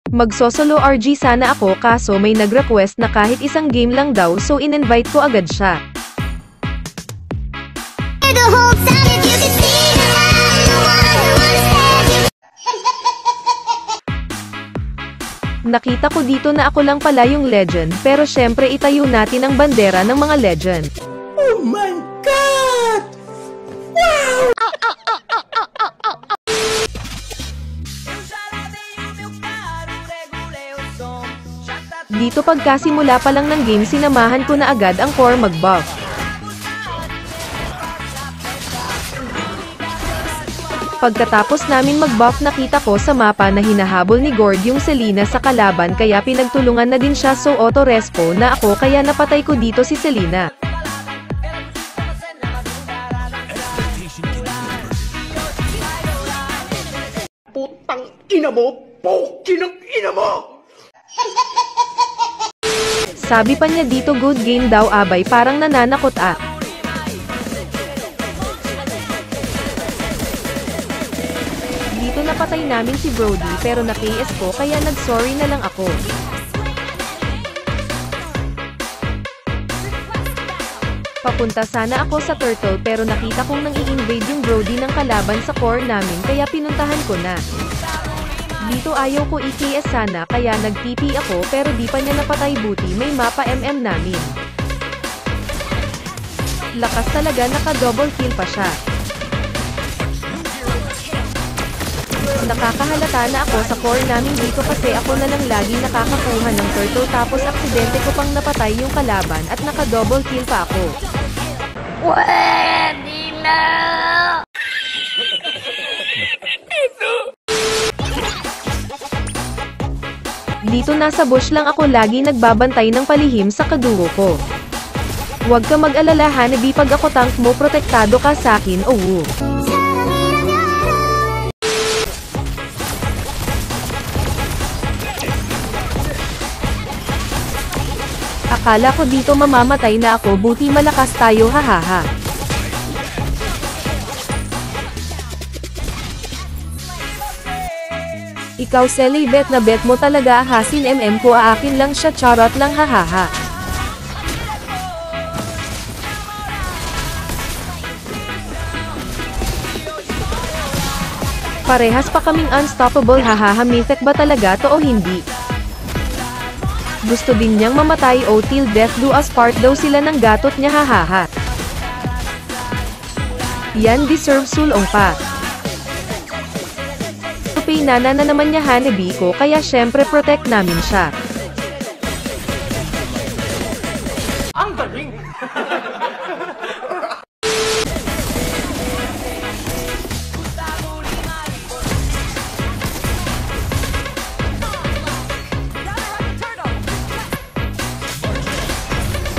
Magsosolo RG sana ako kaso may nag-request na kahit isang game lang daw so in-invite ko agad siya. Nakita ko dito na ako lang pala yung legend pero syempre itayo natin ang bandera ng mga legend. Oh my God! Wow! Dito pagkasimula pa lang ng game sinamahan ko na agad ang core mag-buff. Pagkatapos namin mag-buff nakita ko sa mapa na hinahabol ni Gord yung Selena sa kalaban kaya pinagtulungan na din siya so auto-respo na ako kaya napatay ko dito si Selena. Putang ina mo! Pokinang ina mo! Sabi pa niya dito good game daw abay parang nananakot ah. Dito napatay namin si Brody pero na-KS ko kaya nag-sorry na lang ako. Papunta sana ako sa turtle pero nakita kong nang i-invade yung Brody ng kalaban sa core namin kaya pinuntahan ko na. Dito ayaw ko i-KS sana kaya nag-TP ako pero di pa niya napatay buti may mapa MM namin. Lakas talaga naka-double kill pa siya. Nakakahalata na ako sa core namin dito kasi ako na lang lagi nakakakuha ng turtle tapos aksidente ko pang napatay yung kalaban at naka-double kill pa ako. Pwede na! Dito nasa bush lang ako lagi nagbabantay ng palihim sa kadugo ko. Huwag ka mag-alala Hanabi pag ako tank mo protektado ka sakin oo. Akala ko dito mamamatay na ako buti malakas tayo hahaha. Ikaw Selly bet na bet mo talaga ahasin MM ko aakin lang siya charot lang hahaha. Parehas pa kaming unstoppable hahaha mythic ba talaga to o hindi? Gusto din niyang mamatay o till death do us part daw sila ng gatot niya hahaha. Yan deserve sulong pa. Pinana na naman niya Hanabi ko kaya syempre protect namin siya. Ang galing!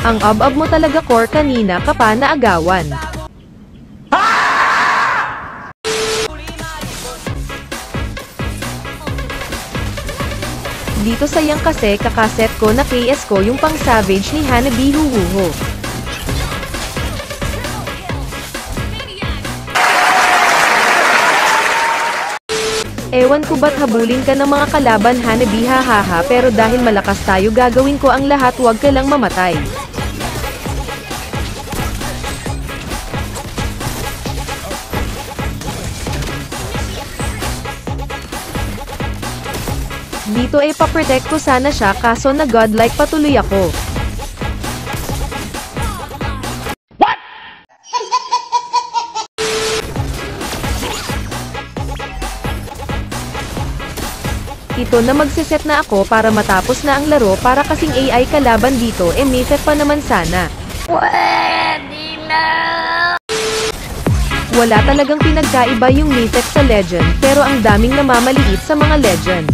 Ang ab-ab mo talaga core kanina ka pa naagawan. Dito sayang kasi kakaset ko na KS ko yung pang savage ni Hanabi huhuho. Ewan ko ba't habulin ka ng mga kalaban Hanabi hahaha pero dahil malakas tayo gagawin ko ang lahat wag ka lang mamatay. Dito ay paprotect ko sana siya kaso na godlike patuloy ako. What? Ito na magsiset na ako para matapos na ang laro para kasing AI kalaban dito mythic pa naman sana. Pwede na! Wala talagang pinagkaiba yung mythic sa legend pero ang daming namamaliit sa mga legend.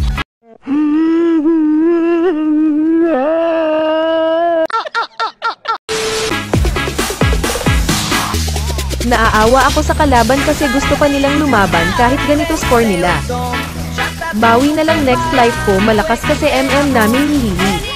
Naaawa ako sa kalaban kasi gusto pa nilang lumaban kahit ganito score nila. Bawi na lang next life ko malakas kasi MM namin hihihi.